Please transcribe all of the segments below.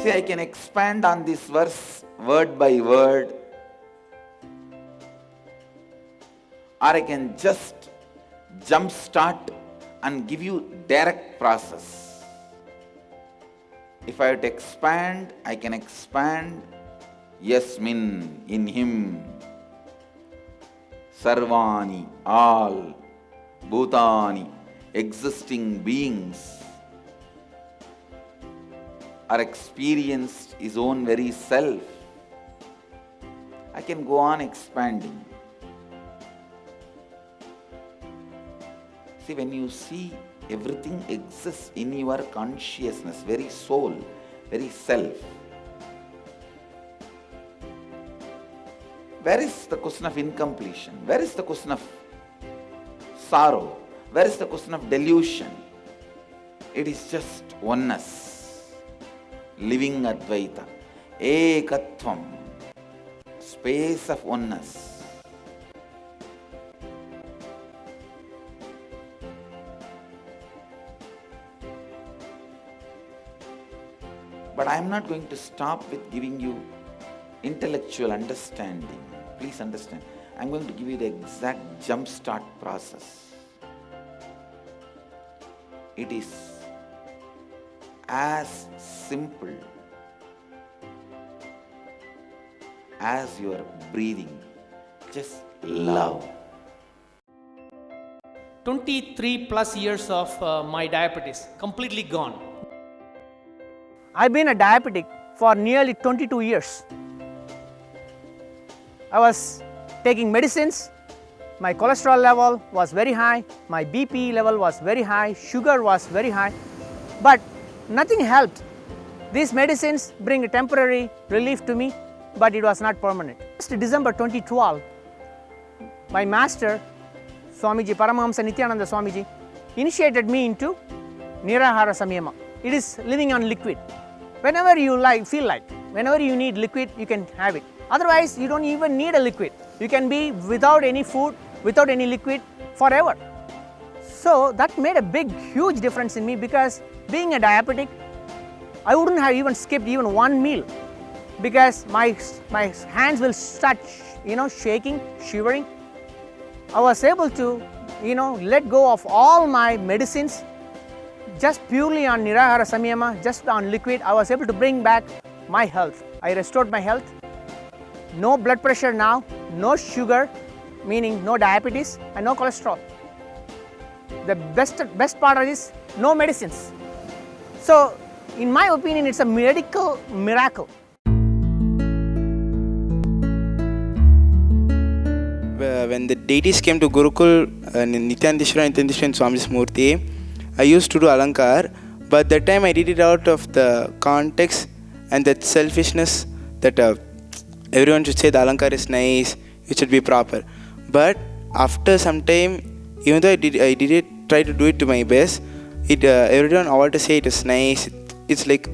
See, I can expand on this verse word by word, or I can just jump start and give you direct process. If I have to expand, I can expand Yasmin, in him, Sarvani, all, Bhutani, existing beings are experienced his own very self. I can go on expanding. See, when you see everything exists in your consciousness, very soul, very self, where is the question of incompletion? Where is the question of sorrow? Where is the question of delusion? It is just oneness, living Advaita, Ekatvam, space of oneness. But I am not going to stop with giving you intellectual understanding. Please understand, I am going to give you the exact jump start process. It is as simple as your breathing. Just love. 23 plus years of my diabetes completely gone. I've been a diabetic for nearly 22 years. I was taking medicines, my cholesterol level was very high, my BP level was very high, sugar was very high, but nothing helped. These medicines bring a temporary relief to me, but it was not permanent. Just December 2012, my master, Swamiji Paramahamsa Nithyananda Swamiji, initiated me into Nirahara Samyama. It is living on liquid. Whenever you feel like, whenever you need liquid, you can have it. Otherwise, you don't even need a liquid. You can be without any food, without any liquid forever. So that made a huge difference in me, because being a diabetic, I wouldn't have even skipped even one meal, because my hands will start, shaking, shivering. I was able to, let go of all my medicines just purely on Nirahara Samyama, just on liquid. I was able to bring back my health. I restored my health. No blood pressure now, no sugar, meaning no diabetes, and no cholesterol. The best part is no medicines. So, in my opinion, it's a medical miracle. When the deities came to Gurukul, Nityanandeshwara and Nityanandeshwara Swami's Murti, I used to do Alankar, but that time I did it out of the context and that selfishness that everyone should say the Alankar is nice, it should be proper. But after some time, even though I did it, try to do it to my best, everyone all to say it is nice, it's like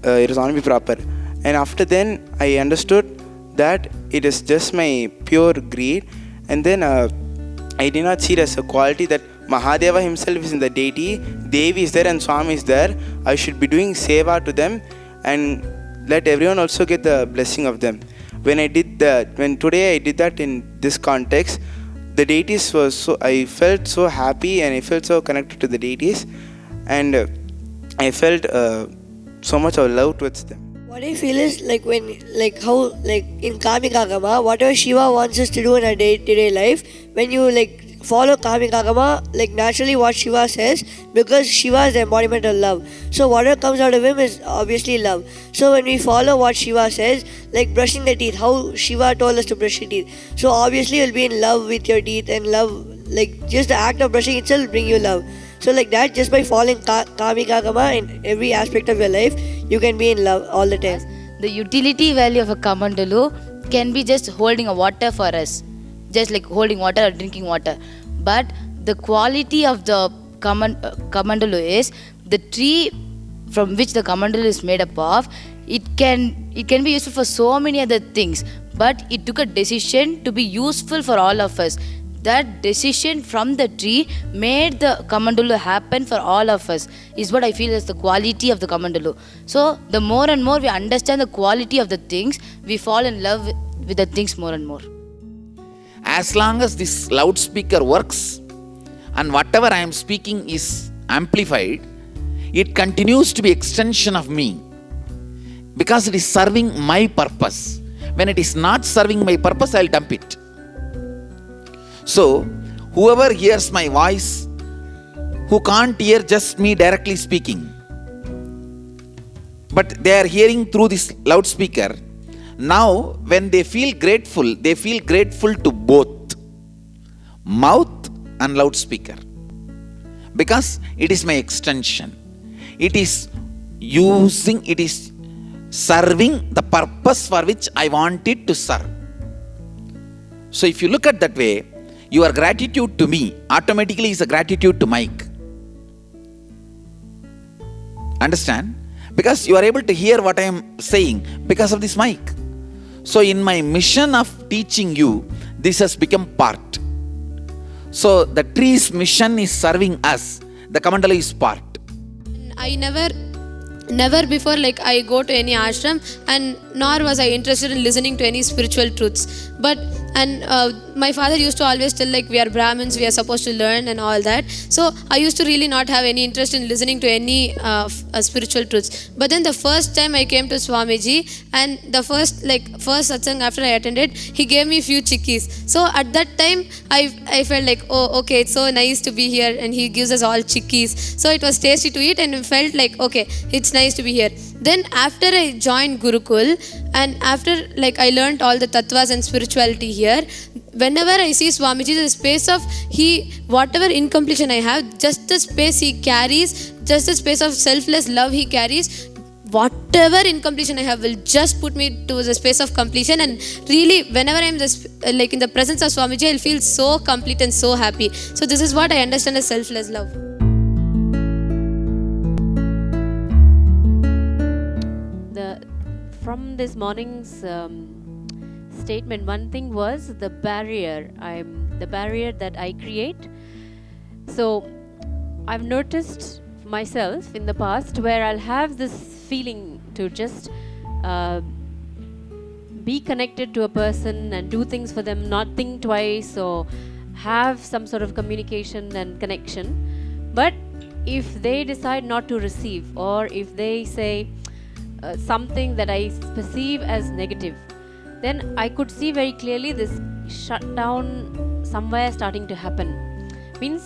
it is only be proper. And after then, I understood that it is just my pure greed, and then I did not see it as a quality that Mahadeva himself is in the deity, Devi is there and Swami is there. I should be doing seva to them and let everyone also get the blessing of them. When today I did that in this context, the deities was so, I felt so happy and I felt so connected to the deities, and I felt so much of love towards them. What I feel is in Kamikagama, whatever Shiva wants us to do in our day-to-day life, when you follow Kamikagama, naturally what Shiva says, because Shiva is the embodiment of love. So whatever comes out of him is obviously love. So when we follow what Shiva says, like brushing the teeth, how Shiva told us to brush your teeth. So obviously you'll be in love with your teeth, and love, just the act of brushing itself will bring you love. So that, just by following Kamikagama in every aspect of your life, you can be in love all the time. The utility value of a Kamandalu can be just holding a water for us, just like holding water or drinking water. But the quality of the Kamandalu is the tree from which the Kamandalu is made up of. It can be useful for so many other things, but it took a decision to be useful for all of us. that decision from the tree made the Kamandalu happen for all of us, is what I feel is the quality of the Kamandalu. So the more and more we understand the quality of the things, we fall in love with the things more and more. As long as this loudspeaker works and whatever I am speaking is amplified, it continues to be extension of me because it is serving my purpose. When it is not serving my purpose, I will dump it. So, whoever hears my voice, who can't hear just me directly speaking, but they are hearing through this loudspeaker, now when they feel grateful to both mouth and loudspeaker, because it is my extension. It is serving the purpose for which I want it to serve. So if you look at that way, your gratitude to me automatically is a gratitude to Mike. Understand? Because you are able to hear what I am saying because of this mic. So in my mission of teaching you, this has become part. So the tree's mission is serving us. The Kamandalu is part. I never before I go to any ashram, and nor was I interested in listening to any spiritual truths. But my father used to always tell we are Brahmins, we are supposed to learn and all that. So I used to really not have any interest in listening to any spiritual truths. But then the first time I came to Swamiji, and the first satsang after I attended, he gave me few chikkis. So at that time I felt oh okay, it's so nice to be here, and he gives us all chikkis. So it was tasty to eat, and it felt okay, it's nice to be here. Then after I joined Gurukul, and after I learned all the tattvas and spirituality here, whenever I see Swamiji, the space of whatever incompletion I have, just the space he carries, just the space of selfless love he carries, whatever incompletion I have will just put me to the space of completion. And really, whenever I'm in the presence of Swamiji, I'll feel so complete and so happy. So this is what I understand as selfless love. From this morning's statement, one thing was the barrier that I create. So I've noticed myself in the past where I'll have this feeling to just be connected to a person and do things for them, not think twice, or have some sort of communication and connection. But if they decide not to receive, or if they say something that I perceive as negative, then I could see very clearly this shutdown somewhere starting to happen. Means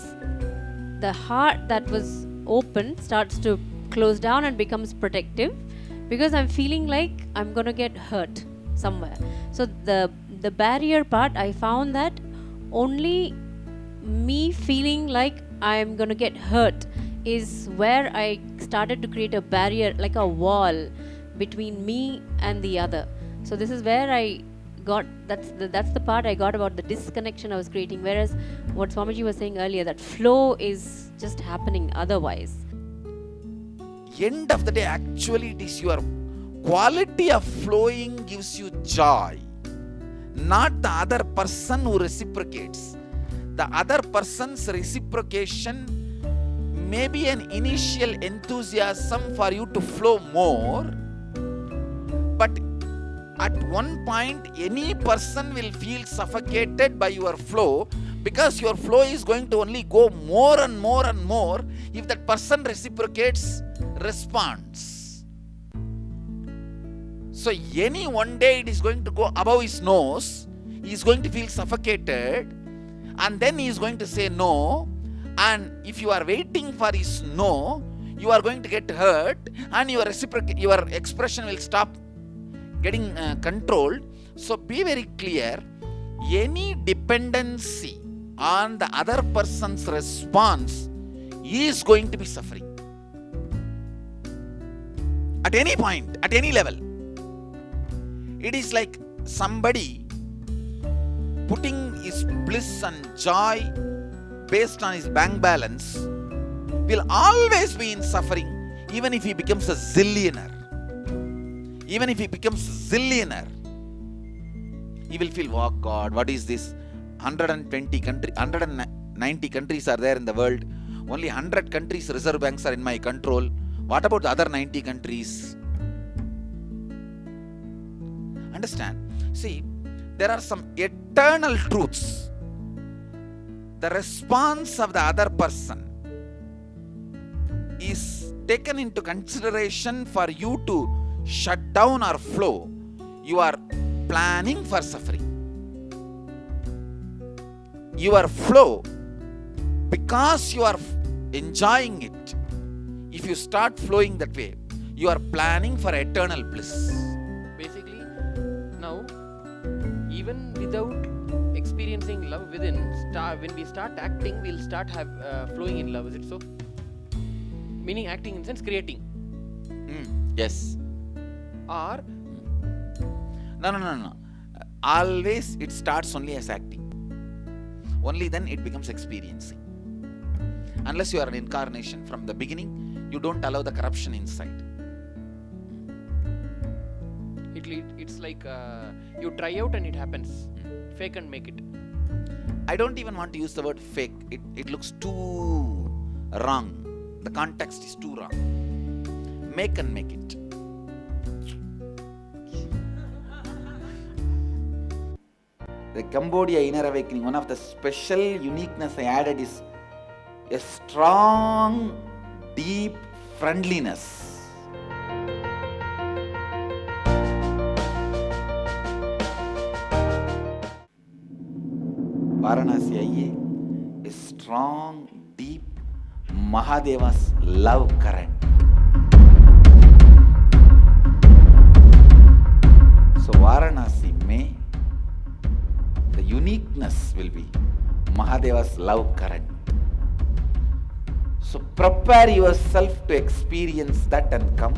the heart that was open starts to close down and becomes protective, because I'm feeling like I'm going to get hurt somewhere. So the barrier part, I found that only me feeling like I'm going to get hurt is where I started to create a barrier, like a wall between me and the other. So this is where I got, that's the part I got about the disconnection I was creating. Whereas what Swamiji was saying earlier, that flow is just happening otherwise. End of the day, actually it is your quality of flowing gives you joy, not the other person who reciprocates. The other person's reciprocation may be an initial enthusiasm for you to flow more, but at one point any person will feel suffocated by your flow, because your flow is going to only go more and more and more if that person reciprocates, responds. So any one day it is going to go above his nose, he is going to feel suffocated, and then he is going to say no. And if you are waiting for his no, you are going to get hurt, and your expression will stop getting controlled. So be very clear, any dependency on the other person's response is going to be suffering. At any point, at any level. It is like somebody putting his bliss and joy based on his bank balance will always be in suffering, even if he becomes a zillionaire. Even if he becomes a zillionaire, he will feel, oh God, what is this? 190 countries are there in the world. Only 100 countries reserve banks are in my control. What about the other 90 countries? Understand? See, there are some eternal truths. The response of the other person is taken into consideration for you to shut down or flow. You are planning for suffering. Your flow, because you are enjoying it, if you start flowing that way, you are planning for eternal bliss. Basically, now, even without experiencing love within, when we start acting, we'll start flowing in love. Is it so? Meaning acting in the sense creating. Yes. Or No. Always it starts only as acting. Only then it becomes experiencing. Unless you are an incarnation, from the beginning, you don't allow the corruption inside. it's like you try out and it happens. Fake and make it. I don't even want to use the word fake. It looks too wrong. The context is too wrong. Make and make it. The Cambodia Inner Awakening, one of the special uniqueness I added is a strong, deep friendliness. Varanasi आइए, a strong, deep Mahadeva's love current. So Varanasi में the uniqueness will be Mahadeva's love current. So prepare yourself to experience that and come.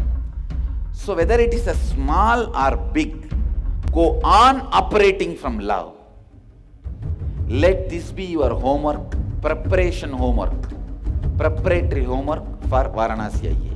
So whether it is a small or big, go on operating from love. Let this be your homework, preparation homework, preparatory homework for Varanasi आइए.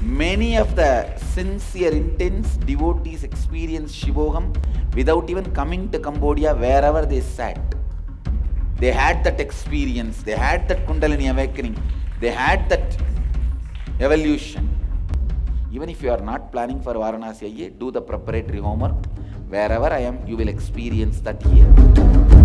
Many of the sincere, intense devotees experience Shivoham without even coming to Cambodia. Wherever they sat, they had that experience, they had that Kundalini awakening, they had that evolution. Even if you are not planning for Varanasi, do the preparatory homework. Wherever I am, you will experience that here.